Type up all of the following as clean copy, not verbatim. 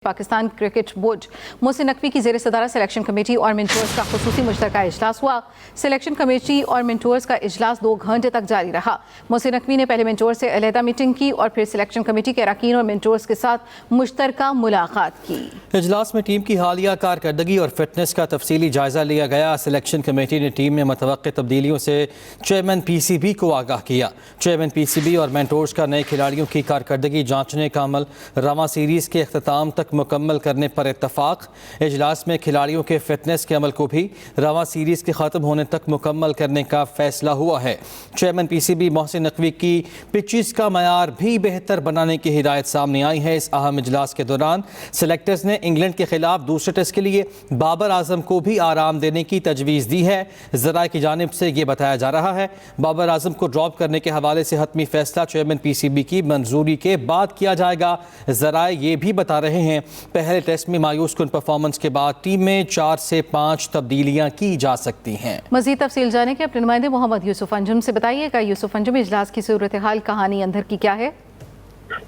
Pakistan cricket board Mohsin Naqvi की ज़ेर सदारत सिलेक्शन कमेटी और मेंटोर्स का खुसूसी मुश्तरका इजलास हुआ। सिलेक्शन कमेटी और मेंटोर्स का इजलास 2 घंटे तक जारी रहा। मोहसिन नकवी ने पहले मेंटोर से अलहदा मीटिंग की और फिर सिलेक्शन कमेटी के अरकान और मेंटोर्स के साथ मुश्तरका मुलाकात की। इजलास में टीम की हालिया कारकर्दगी और फिटनेस का तफसीली जायजा लिया गया। सिलेक्शन कमेटी ने टीम में मतवक्किल तब्दीलियों से चेयरमैन PCB को आगाह किया। चेयरमैन PCB और मेंटोर्स का नए खिलाड़ियों की कारकर्दगी जांचने का अमल रवां सीरीज के अख्ताम तक मुकम्मल करने पर इत्तफाक। इजलास में खिलाड़ियों के फिटनेस के अमल को भी रवां सीरीज के ख़त्म होने तक मुकम्मल करने का फैसला हुआ है। चेयरमैन PCB मोहसिन नकवी की पिचेस का मयार भी बेहतर बनाने की हिदायत सामने आई है। इस अहम इजलास के दौरान सेलेक्टर्स ने इंग्लैंड के खिलाफ दूसरे टेस्ट के लिए बाबर आजम को भी आराम देने की तजवीज़ दी है। ज़राए की जानिब से ये बताया जा रहा है बाबर आजम को ड्रॉप करने के हवाले से हतमी फैसला चेयरमैन PCB की मंजूरी के बाद किया जाएगा। ज़राए ये भी बता रहे हैं पहले टेस्ट में मायूस कुन परफॉर्मेंस के बाद टीम में 4 से 5 तब्दीलियां की जा सकती हैं। मज़ीद तफसील जाने के अपने नुमाइंदे मोहम्मद यूसुफ अंजुम से बताइएगा। यूसुफ अंजुम, इजलास की सूरत हाल कहानी अंदर की क्या है?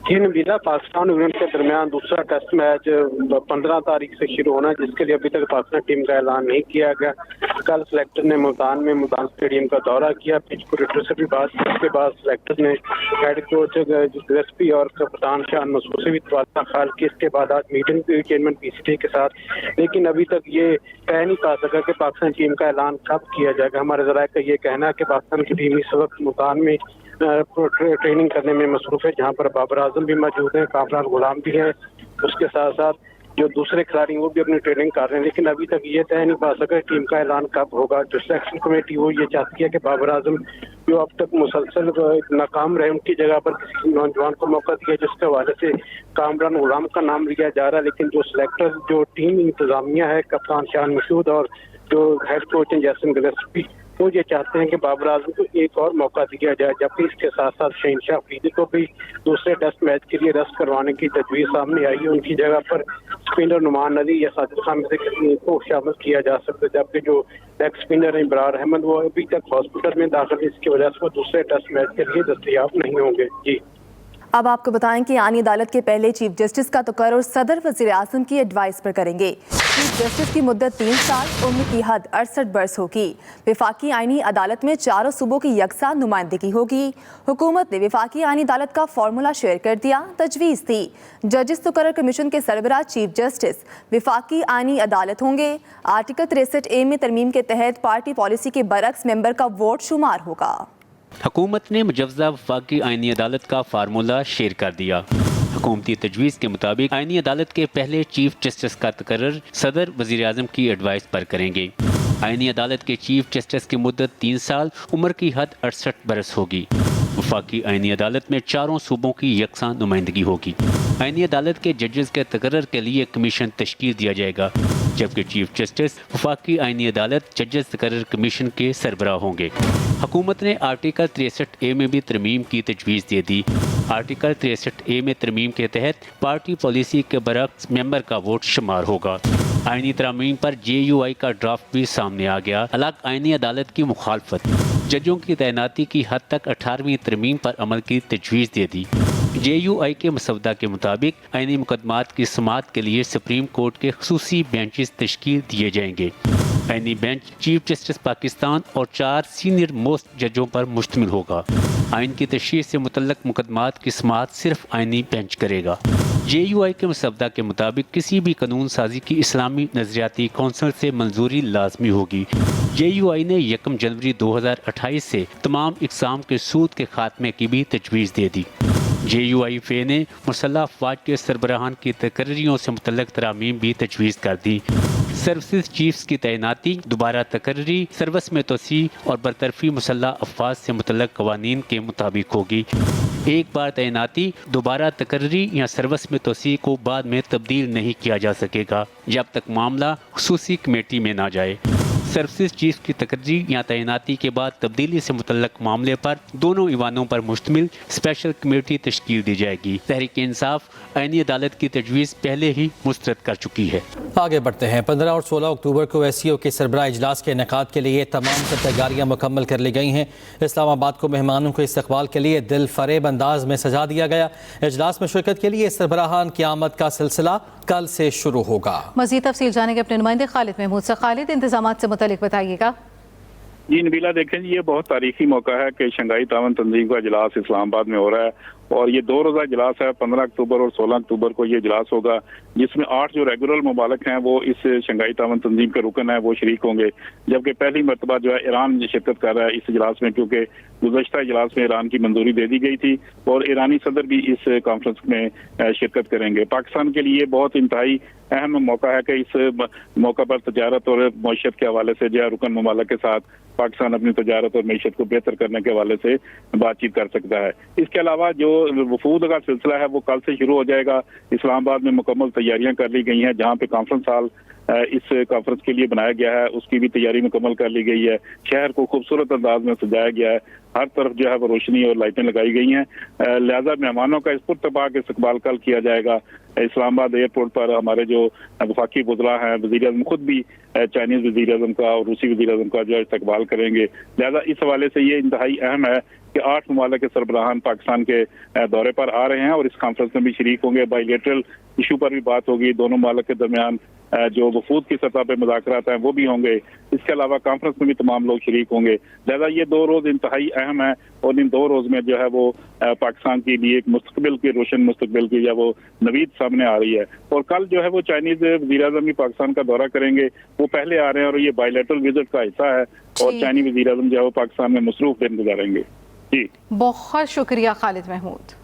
जी नबीला, पाकिस्तान और इंग्लैंड के दरमियान दूसरा टेस्ट मैच 15 तारीख से शुरू होना है, जिसके लिए अभी तक पाकिस्तान टीम का ऐलान नहीं किया गया। कल सिलेक्टर ने मुल्तान स्टेडियम का दौरा किया, पिच ऑपरेटर से भी बात की। उसके बाद सिलेक्टर ने हेड कोच गिलस्पी और कप्तान शान मसूद से भी तबादला ख्याल की। इसके बाद आज मीटिंग भी हुई चेयरमैन PCB के साथ, लेकिन अभी तक ये कह नहीं पा सका कि पाकिस्तान टीम का ऐलान कब किया जाएगा। हमारे ज़राए का ये कहना है कि पाकिस्तान की टीम इस वक्त मुल्तान में ट्रेनिंग करने में मसरूफ है, जहाँ पर बाबर आजम भी मौजूद है, कामरान गुलाम भी है। उसके साथ साथ जो दूसरे खिलाड़ी वो भी अपनी ट्रेनिंग कर रहे हैं, लेकिन अभी तक ये तय नहीं पा सका टीम का ऐलान कब होगा। जो सिलेक्शन कमेटी वो ये चाहती है कि बाबर आजम जो अब तक मुसलसल नाकाम रहे, उनकी जगह पर किसी नौजवान को मौका दिया, जिसके हवाले से कामरान गुलाम का नाम लिया जा रहा है। लेकिन जो सिलेक्टर जो टीम इंतजामिया है, कप्तान शान मसूद और जो हेड कोच जैसन गिलस्पी, वो ये चाहते हैं कि बाबर आजम को एक और मौका दिया जाए, जबकि इसके साथ साथ शहनशाह अफरीदी को भी दूसरे टेस्ट मैच के लिए रेस्ट करवाने की तजवीज़ सामने आई है। उनकी जगह पर स्पिनर नुमान अली या साजिद खान में से किसी को शामिल किया जा सकता है, जबकि जो लेग स्पिनर है इमरान अहमद वो अभी तक हॉस्पिटल में दाखिल है, इसकी वजह से वो दूसरे टेस्ट मैच के लिए दस्तयाब नहीं होंगे। जी, अब आपको बताएं कि आईनी अदालत के पहले चीफ जस्टिस का तकर्रुर सदर वज़ीर आज़म की एडवाइस पर करेंगे। चीफ जस्टिस की मुद्दत 3 साल, उम्र की हद 68 बरस होगी। वफाकी आईनी अदालत में 4 सूबों की यकसा नुमाइंदगी होगी। हुकूमत ने वफाकी आईनी अदालत का फार्मूला शेयर कर दिया, तजवीज़ थी। जजिस तकर्रुर कमीशन के सरबराह चीफ जस्टिस वफाकी आईनी अदालत होंगे। आर्टिकल 63A में तरमीम के तहत पार्टी पॉलिसी के बरक्स मेंबर का वोट शुमार होगा। हुकूमत ने मुजव्वज़ा वफाकी आईनी अदालत का फार्मूला शेयर कर दिया। हुकूमती तजवीज़ के मुताबिक आईनी अदालत के पहले चीफ जस्टिस का तकर्रुर सदर वज़ीर आज़म की एडवाइस पर करेंगे। आईनी अदालत के चीफ जस्टिस की मुद्दत 3 साल, उम्र की हद 68 बरस होगी। वफाकी आईनी अदालत में 4 सूबों की यकसा नुमाइंदगी होगी। आईनी अदालत के जजेस के तकर्रुर के लिए कमीशन तश्कील दिया जाएगा, जबकि चीफ जस्टिस वफाकी आईनी अदालत जजेस तकर्रुर कमीशन के सरबराह होंगे। हुकूमत ने आर्टिकल 63A में भी तरमीम की तजवीज़ दे दी। आर्टिकल 63A में तरमीम के तहत पार्टी पॉलिसी के बरक्स मेंबर का वोट शुमार होगा। आईनी तरमीम पर JUI का ड्राफ्ट भी सामने आ गया। अलग आईनी अदालत की मुखालफत, जजों की तैनाती की हद तक 18वीं तरमीम पर अमल की तजवीज़ दे दी। JUI के मसवदा के मुताबिक आईनी मुकदमात की समाअत के लिए सुप्रीम कोर्ट के खुसूसी बेंचेस तश्कील दिए जाएंगे। आईनी बेंच चीफ जस्टिस पाकिस्तान और 4 सीनियर मोस्ट जजों पर मुश्तमिल होगा। आइन की तशरीह से मुतल्लक मुकदमात की समाअत सिर्फ आईनी बेंच करेगा। JUI के मसवदा के मुताबिक किसी भी कानून साजी की इस्लामी नजरियाती कौंसिल से मंजूरी लाजमी होगी। JUI ने 1 जनवरी 2028 से तमाम इक़साम के सूद के खात्मे की भी तजवीज़ दे दी। JUI फे ने मुसल्लह अफवाज के सरबराहान की तकर्रियों से मुतल्लक तरामीम भी तजवीज़ कर दी। सर्विसेज चीफ्स की तैनाती, दोबारा तकर्री, सर्विस में तोसी और बरतरफी मुसल्लह अफवाज से मुतल्लक कवानीन के मुताबिक होगी। एक बार तैनाती, दोबारा तकर्री या सर्विस में तोसी को बाद में तब्दील नहीं किया जा सकेगा जब तक मामला खुसूसी कमेटी में ना जाए। सर्विसेज चीफ की तकर्री या तैनाती के बाद तब्दीली से मुतल्लक मामले पर दोनों ईवानों पर मुश्तमिल स्पेशल कमेटी तश्कील दी जाएगी। तहरीक इंसाफ आईनी अदालत की तजवीज़ पहले ही मुस्तरद कर चुकी है। आगे बढ़ते हैं। 15 और 16 अक्टूबर को SCO के सरबराह इजलास के इनेकाद के लिए तमाम तर तैयारियाँ मुकम्मल कर ली गई हैं। इस्लामाबाद को मेहमानों के इस्तकबाल के लिए दिल फरेब अंदाज में सजा दिया गया। इजलास में शिरकत के लिए सरबराहान की आमद का सिलसिला कल से शुरू होगा। मज़ीद तफसील जानेंगे अपने नुमाइंदे खालिद महमूद से। खालिद, इंतजामात से मुतालिक बताइएगा। जी नबीला, देखें जी, ये बहुत तारीखी मौका है कि शंघाई तावन तंजीम का इजलास इस्लामाबाद में हो रहा है और ये 2 रोज़ा इजलास है। 15 अक्टूबर और 16 अक्टूबर को ये इजलास होगा, जिसमें 8 जो रेगुलर ममालिक हैं वो इस शंघाई तावन तंजीम के रुकन है वो शरीक होंगे, जबकि पहली मरतबा जो है ईरान शिरकत कर रहा है इस इजलास में, क्योंकि गुज़श्ता इजलास में ईरान की मंजूरी दे दी गई थी और ईरानी सदर भी इस कॉन्फ्रेंस में शिरकत करेंगे। पाकिस्तान के लिए बहुत इंतहाई अहम मौका है कि इस मौका पर तजारत और मईशत के हवाले से जो है रुकन ममालिक के साथ पाकिस्तान अपनी तजारत और मईशत को बेहतर करने के हवाले से बातचीत कर सकता है। इसके अलावा जो वफूद का सिलसिला है वो कल से शुरू हो जाएगा। इस्लामाबाद में मुकम्मल तैयारियां कर ली गई हैं, जहां पे कॉन्फ्रेंस हॉल इस कॉन्फ्रेंस के लिए बनाया गया है उसकी भी तैयारी मुकम्मल कर ली गई है। शहर को खूबसूरत अंदाज में सजाया गया है, हर तरफ जो है वो रोशनी और लाइटें लगाई गई हैं। लिहाजा मेहमानों का इस पुरतबाक इस्तकबाल कल किया जाएगा। इस्लामाबाद एयरपोर्ट पर हमारे जो वफाकी वज़रा हैं, वज़ीर आज़म खुद भी चाइनीज़ वज़ीर आज़म का और रूसी वज़ीर आज़म का जो है इस्तकबाल करेंगे। लिहाजा इस हवाले से ये इंतहाई अहम है कि 8 ममालिक के सरबराहान पाकिस्तान के दौरे पर आ रहे हैं और इस कॉन्फ्रेंस में भी शरीक होंगे। बायलैटरल इशू पर भी बात होगी, दोनों ममालिक के दरमियान जो वफूद की सतह पर मुज़ाकरात हैं वो भी होंगे। इसके अलावा कॉन्फ्रेंस में भी तमाम लोग शरीक होंगे। लिहाजा ये 2 रोज़ इंतहाई अहम है और इन 2 रोज़ में जो है वो पाकिस्तान के लिए एक मुस्तकबिल की रोशन मुस्तकबिल की या वो नवीद सामने आ रही है। और कल जो है वो चाइनीज़ वज़ीर आज़म भी पाकिस्तान का दौरा करेंगे, वो पहले आ रहे हैं और ये बायलैटरल विजिट का हिस्सा है और चाइनीज़ वज़ीर आज़म जो है वो पाकिस्तान में मसरूफ दिन गुजारेंगे। जी बहुत शुक्रिया खालिद महमूद।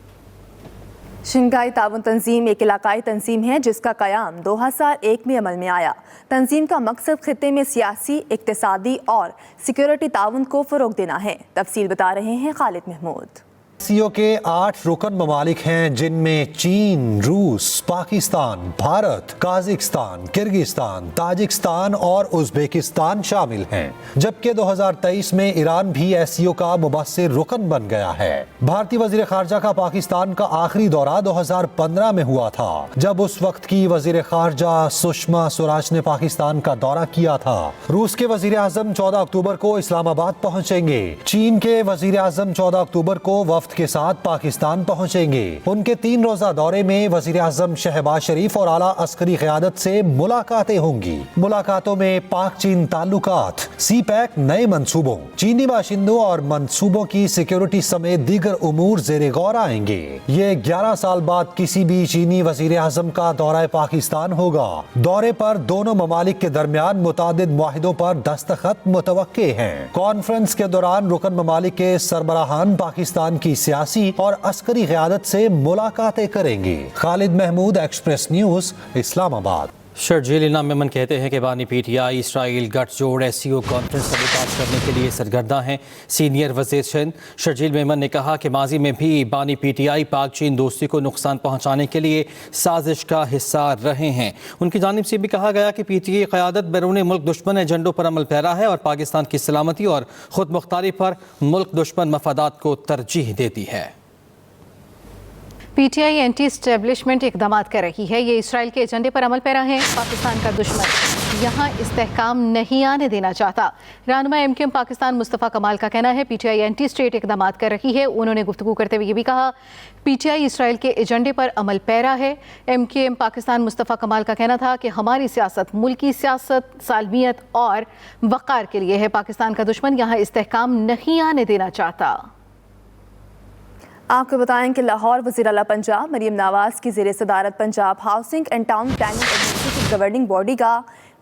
शंघाई ताउन तंजीम एक इलाकाई तंजीम है जिसका क़याम 2001 में अमल में आया। तंजीम का मकसद खित्ते में सियासी, इक्तिसादी और सिक्योरिटी ताउन को फ़रोग़ देना है। तफसील बता रहे हैं खालिद महमूद। SCO के 8 रुकन ममालिक हैं, जिनमें चीन, रूस, पाकिस्तान, भारत, काज़िकिस्तान, किर्गिस्तान, ताजिकिस्तान और उज़्बेकिस्तान शामिल हैं, जबकि 2023 में ईरान भी SCO का मुबस्सिर रुकन बन गया है। भारतीय वज़ीर ख़ारजा का पाकिस्तान का आखिरी दौरा 2015 में हुआ था, जब उस वक्त की वज़ीर ख़ारजा सुषमा स्वराज ने पाकिस्तान का दौरा किया था। रूस के वज़ीर आज़म 14 अक्टूबर को इस्लामाबाद पहुँचेंगे। चीन के वज़ीर आज़म 14 अक्टूबर को वफ़द के साथ पाकिस्तान पहुंचेंगे। उनके 3 रोजा दौरे में वज़ीर आज़म शहबाज शरीफ और आला अस्करी क़यादत से मुलाकातें होंगी। मुलाकातों में पाक चीन ताल्लुकात, CPEC, नए मंसूबों, चीनी बाशिंदों और मंसूबों की सिक्योरिटी समेत दीगर उमूर ज़ेरे गौर आएंगे। ये 11 साल बाद किसी भी चीनी वज़ीर आज़म का दौरा पाकिस्तान होगा। दौरे पर दोनों ममालिक के दरमियान मुतादिद मुआहिदों पर दस्तखत मुतवक्के हैं। कॉन्फ्रेंस के दौरान रुकन ममालिक के सरबराहान पाकिस्तान की सियासी और अस्करी क़यादत से मुलाकातें करेंगे। Khalid Mahmood, express news, Islamabad. शर्जील इनाम मेमन कहते हैं कि बानी PTI इसराइल गठजोड़ SCO कॉन्फ्रेंस का विकास करने के लिए सरगर्दा हैं। सीनियर वज़ीर सिंध शर्जील मेमन ने कहा कि माजी में भी बानी PTI पाक चीन दोस्ती को नुकसान पहुँचाने के लिए साजिश का हिस्सा रहे हैं। उनकी जानिब से भी कहा गया कि PTI क़यादत बैरून मुल्क दुश्मन एजेंडों पर अमल पैरा है और पाकिस्तान की सलामती और ख़ुद मुख्तारी पर मुल्क दुश्मन मफादात को तरजीह देती है। PTI एंटी इस्टेब्लिशमेंट इकदाम कर रही है। ये इसराइल के एजेंडे पर अमल पैरा है। पाकिस्तान का दुश्मन यहाँ इस्तेहकाम नहीं आने देना चाहता। रहनुमा MKM पाकिस्तान मुस्तफ़ा कमाल का कहना है PTI एंटी स्टेट इकदाम कर रही है। उन्होंने गुफ्तगू करते हुए ये भी कहा PTI इसराइल के एजेंडे पर अमल पैरा है। MKM पाकिस्तान मुस्तफ़ा कमाल का कहना था कि हमारी सियासत मुल्की सियासत, सालमियत और वक़ार के लिए है। पाकिस्तान का दुश्मन यहाँ इस्तेहकाम नहीं आने देना चाहता। आपको बताएं कि लाहौर वज़ीर आला पंजाब मरीम नवाज़ की ज़ेर सदारत Punjab housing and town planning agency की गवर्निंग बॉडी का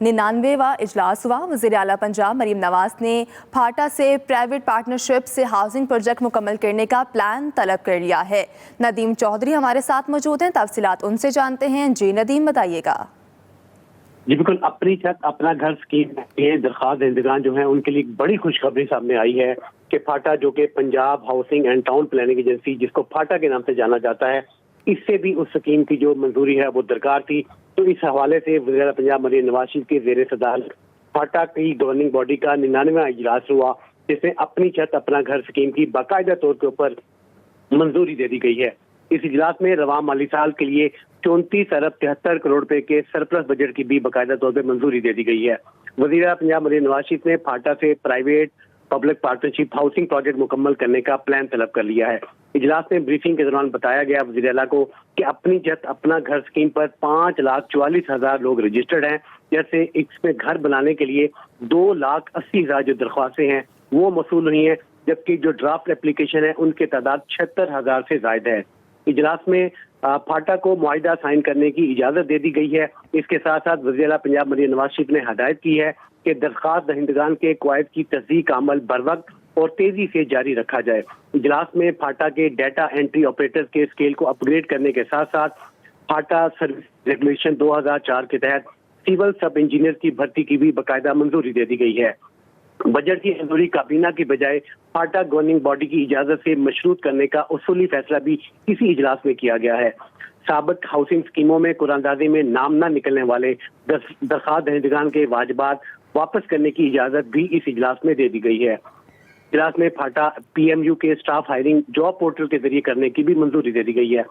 99वां इजलास हुआ। वज़ीर आला पंजाब मरीम नवाज़ ने फाटा से प्राइवेट पार्टनरशिप से हाउसिंग प्रोजेक्ट मुकम्मल करने का प्लान तलब कर लिया है। नदीम चौधरी हमारे साथ मौजूद हैं, तफसीलात उनसे जानते हैं। जी नदीम, बताइएगा। जी बिल्कुल, अपनी छत अपना घर स्कीम के दरख्वास्त देंदगान जो हैं उनके लिए बड़ी खुशखबरी सामने आई है कि फाटा, जो कि Punjab housing and town planning agency जिसको फाटा के नाम से जाना जाता है, इससे भी उस स्कीम की जो मंजूरी है वो दरकार थी। तो इस हवाले से वज़ीर पंजाब मरीम नवाज की ज़ेर सदारत फाटा की गवर्निंग बॉडी का 99वां इजलास हुआ, जिसमें अपनी छत अपना घर स्कीम की बाकायदा तौर के ऊपर मंजूरी दे दी गई है। इस इजलास में रवां माली साल के लिए 34 अरब 73 करोड़ रुपए के सरप्लस बजट की भी बाकायदा तौर पर मंजूरी दे दी गई है। वज़ीर पंजाब मरीम नवाज शरीफ ने फाटा से private public partnership housing project मुकम्मल करने का प्लान तलब कर लिया है। इजलास में ब्रीफिंग के दौरान बताया गया वज़ीर आला को कि अपनी छत अपना घर स्कीम पर 5,44,000 लोग रजिस्टर्ड हैं। जैसे इसमें घर बनाने के लिए 2,80,000 जो दरख्वास्तें हैं वो मौसूल हुई हैं, जबकि जो ड्राफ्ट एप्लीकेशन है उनकी तादाद 76,000 से ज्यादा है। इजलास में फाटा को मुआहिदा साइन करने की इजाजत दे दी गई है। इसके साथ साथ वज़ीर आला पंजाब मरीम नवाज शरीफ ने हदायत की है कि दरख्वास्त दहिंदगान के कवायद की तस्दीक का अमल बर वक्त और तेजी से जारी रखा जाए। इजलास में फाटा के डाटा एंट्री ऑपरेटर्स के स्केल को अपग्रेड करने के साथ साथ फाटा सर्विस रेगुलेशन 2004 के तहत सिविल सब इंजीनियर की भर्ती की भी बाकायदा मंजूरी दे दी गई है। बजट की मंजूरी काबीना की बजाय फाटा गवर्निंग बॉडी की इजाजत से मशरूत करने का उसूली फैसला भी इसी इजलास में किया गया है। साबिक हाउसिंग स्कीमों में कुरानदाजी में नाम न निकलने वाले दरख्वास्त दहिंदगान के वाजबात वापस करने की इजाजत भी इस इजलास में दे दी गई है। इजलास में फाटा PMU के स्टाफ हायरिंग जॉब पोर्टल के जरिए करने की भी मंजूरी दे दी गई है।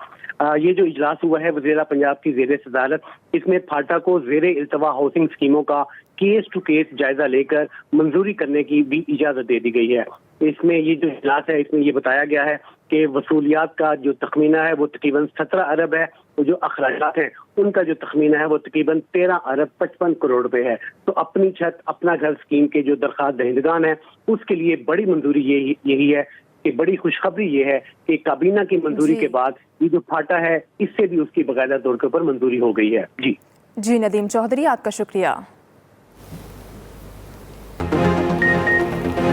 ये जो इजलास हुआ है वज़ीर पंजाब की ज़ेर सदारत, इसमें फाटा को ज़ेर इल्तवा हाउसिंग स्कीमों का केस टू केस जायजा लेकर मंजूरी करने की भी इजाजत दे दी गई है। इसमें ये जो इजलास है इसमें ये बताया गया है कि वसूलियात का जो तखमीना है वो तकरीबन 17 अरब है, जो अखराजात हैं उनका जो तखमीना है वो तकरीबन 13 अरब 55 करोड़ रुपए है। तो अपनी छत अपना घर स्कीम के जो दरख्वास्त दहिंदगान है उसके लिए बड़ी मंजूरी यही है कि बड़ी खुशखबरी ये है कि काबीना की मंजूरी के बाद ये जो फाटा है इससे भी उसकी बाकायदा तौर के ऊपर मंजूरी हो गई है। जी नदीम चौधरी, आपका शुक्रिया।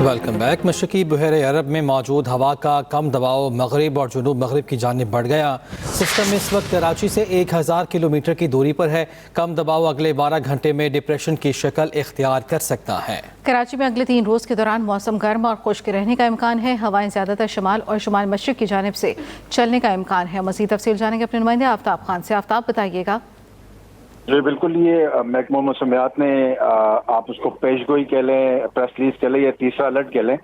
Welcome back. मशरकी बहर अरब में मौजूद हवा का कम दबाव मगरिब और जुनूब मगरिब की जानिब बढ़ गया। सिस्टम इस वक्त कराची से 1000 किलोमीटर की दूरी पर है। कम दबाव अगले 12 घंटे में डिप्रेशन की शक्ल इख्तियार कर सकता है। कराची में अगले 3 रोज़ के दौरान मौसम गर्म और खुश्क रहने का इम्कान है। हवाएं ज़्यादातर शमाल और शुमाल मशरिक की जानिब से चलने का इम्कान है। मज़ीद तफसील जानेंगे अपने नुमाइंदे आफ्ताब खान से। आफ्ताब, बताइएगा। जी बिल्कुल, ये महकमा मौसमियात ने आप उसको पेशगोई कह लें, प्रेस रिलीज कह लें या तीसरा अलर्ट कह लें,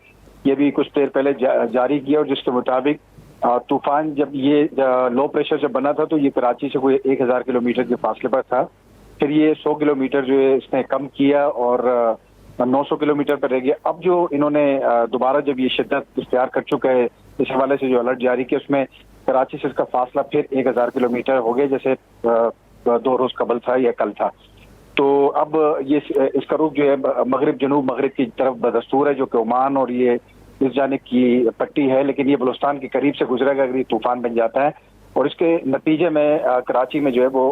ये भी कुछ देर पहले जारी किया और जिसके मुताबिक तूफान जब ये लो प्रेशर जब बना था तो ये कराची से कोई 1000 किलोमीटर के फासले पर था। फिर ये 100 किलोमीटर जो है इसने कम किया और 900 किलोमीटर पर रह गया। अब जो इन्होंने दोबारा जब ये शिद्दत इख्तियार कर चुका है, इस हवाले से जो अलर्ट जारी किया उसमें कराची से इसका फासला फिर 1000 किलोमीटर हो गया, जैसे 2 रोज कबल था या कल था। तो अब ये इसका रुख जो है मगरिब जनूब मगरिब की तरफ बदस्तूर है, जो कि ओमान और ये इस जानिब की पट्टी है, लेकिन ये बलूचिस्तान के करीब से गुजरेगा अगर ये तूफान बन जाता है। और इसके नतीजे में कराची में जो है वो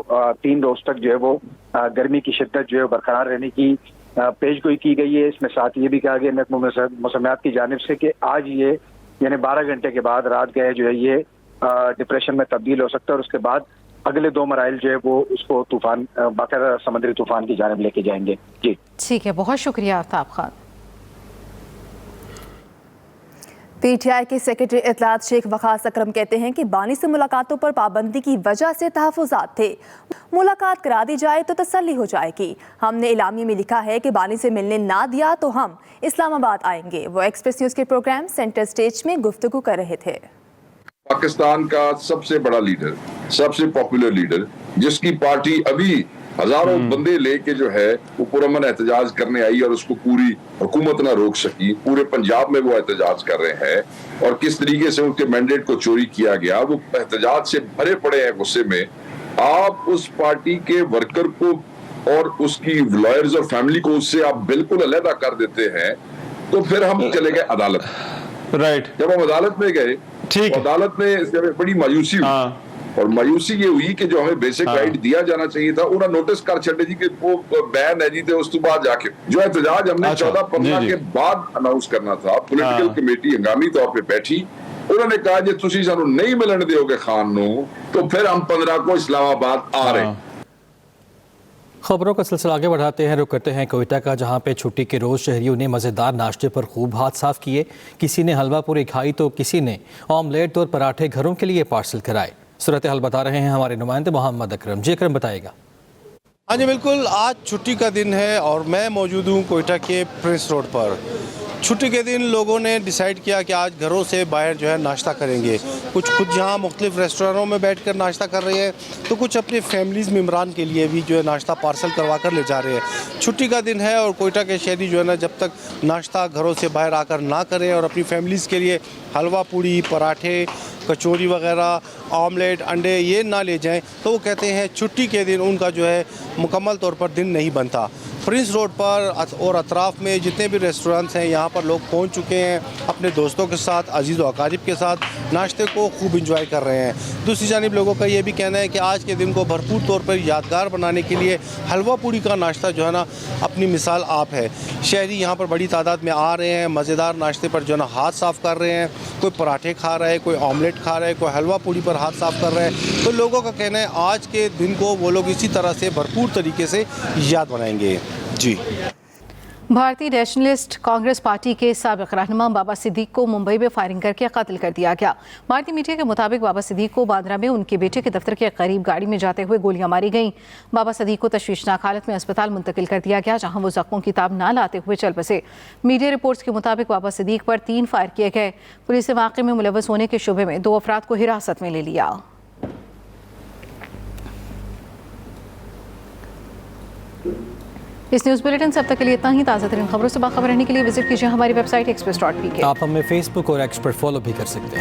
3 रोज तक जो है वो गर्मी की शिद्दत जो है बरकरार रहने की पेशगोई की गई है। इसमें साथ ये भी कहा गया महकमा मौसमियात की जानिब से कि आज ये यानी 12 घंटे के बाद रात गए जो है ये डिप्रेशन में तब्दील हो सकता है और उसके बाद अगले 2 मराइल जो है वो उसको तूफान बाकायदा समुद्री तूफान की जानिब लेके जाएंगे। जी ठीक है, बहुत शुक्रिया आफ्ताब खान। PTI के सेक्रेटरी इत्तलात शेख वखास अकरम कहते हैं कि बानी से मुलाकातों पर पाबंदी की वजह से तहफ़्फ़ुज़ात थे। मुलाकात करा दी जाए तो तसल्ली हो जाएगी। हमने इलामी में लिखा है कि बानी से मिलने ना दिया तो हम इस्लामाबाद आएंगे। वो एक्सप्रेस न्यूज़ के प्रोग्राम सेंटर स्टेज में गुफ्तगू कर रहे थे। पाकिस्तान का सबसे बड़ा लीडर, सबसे पॉपुलर लीडर, जिसकी पार्टी अभी हजारों बंदे लेके जो है वो पुरअमन एहतजाज करने आई और उसको पूरी हुकूमत ना रोक सकी। पूरे पंजाब में वो एहतजाज कर रहे हैं और किस तरीके से उनके मैंडेट को चोरी किया गया, वो एहतजाज से भरे पड़े हैं गुस्से में। आप उस पार्टी के वर्कर को और उसकी लॉयर्स और फैमिली को उससे आप बिल्कुल अलग कर देते हैं। तो फिर हम चले गए अदालत। राइट, जब हम अदालत में गए, ठीक, अदालत में बड़ी मायूसी हुई और मायूसी ये हुई कि जो हमें बेसिक राइट दिया जाना चाहिए था उन्हें नोटिस कर छड़े जी कि वो बैन है जी। तो उस तो बाद जाके जो एहतजाज हमने 14-15 के बाद अनाउंस करना था, पॉलिटिकल कमेटी हंगामी तौर पे बैठी, उन्होंने कहा जी तुसी सानू नहीं मिलन दोगे खान नू तो फिर हम 15 को इस्लामाबाद आ रहे। खबरों का सिलसिला आगे बढ़ाते हैं, रुक करते हैं कोयटा का, जहां पे छुट्टी के रोज़ शहरियों ने मज़ेदार नाश्ते पर खूब हाथ साफ किए। किसी ने हलवा पूरी खाई तो किसी ने ऑमलेट और पराठे घरों के लिए पार्सल कराए। सूरत हाल बता रहे हैं हमारे नुमाइंदे मोहम्मद अकरम। जी अकरम, बताएगा। हाँ जी बिल्कुल, आज छुट्टी का दिन है और मैं मौजूद हूँ कोयटा के प्रिंस रोड पर। چھٹی کے دن لوگوں نے ڈیسائیڈ کیا کہ آج گھروں سے باہر جو ہے ناشتہ کریں گے. کچھ خود یہاں مختلف ریسٹورانوں میں بیٹھ کر ناشتہ کر رہے ہیں, تو کچھ اپنے فیملیز ممبران کے لیے بھی جو ہے ناشتہ پارسل کروا کر لے جا رہے ہیں. چھٹی کا دن ہے اور کوئٹہ کے شہری جو ہے نا جب تک ناشتہ گھروں سے باہر آ کر نہ کریں اور اپنی فیملیز کے لیے حلوہ پوڑی, پراٹھے, کچوری وغیرہ, آملیٹ, انڈے یہ نہ لے جائیں, تو وہ کہتے ہیں چھٹی کے دن ان کا جو ہے مکمل طور پر دن نہیں بنتا. پرنس روڈ پر اور اطراف میں جتنے بھی ریسٹورانٹس ہیں یہاں پر لوگ پہنچ چکے ہیں اپنے دوستوں کے ساتھ, عزیز و اقارب کے ساتھ ناشتے کو خوب انجوائے کر رہے ہیں. دوسری جانب لوگوں کا یہ بھی کہنا ہے کہ آج کے دن کو بھرپور طور پر یادگار بنانے کے لیے حلوہ پوڑی کا ناشتہ جو ہے نا اپنی مثال آپ ہے. شہری یہاں پر بڑی تعداد میں آ رہے ہیں, مزیدار ناشتے پر جو ہے نا ہاتھ صاف کر رہے ہیں. کوئی پراٹھے کھا رہا ہے, کوئی آملیٹ کھا رہا ہے, کوئی حلوہ پوڑی پر ہاتھ صاف کر رہے ہیں. تو لوگوں کا کہنا ہے آج کے دن کو وہ لوگ اسی طرح سے بھرپور طریقے سے یاد بنائیں گے. جی. بھارتی نیشنلسٹ کانگریس پارٹی کے سابق رہنما بابا صدیق کو ممبئی میں فائرنگ کر کے قتل کر دیا گیا. بھارتی میڈیا کے مطابق بابا صدیق کو باندرا میں ان کے بیٹے کے دفتر کے قریب گاڑی میں جاتے ہوئے گولیاں ماری گئیں. بابا صدیق کو تشویشناک حالت میں اسپتال منتقل کر دیا گیا جہاں وہ زخموں کی تاب نہ لاتے ہوئے چل بسے. میڈیا رپورٹس کے مطابق بابا صدیق پر 3 فائر کیے گئے. پولیس نے واقعے میں ملوث ہونے کے شبے میں 2 افراد کو حراست میں لے لیا. اس نیوز بلیٹن سے اب تک کے لیے اتنا ہی. تازہ ترین خبروں سے باخبر رہنے کے لیے وزٹ کیجیے ہماری ویب سائٹ express.pk. آپ ہمیں فیس بک اور ایکس پر فالو بھی کر سکتے ہیں.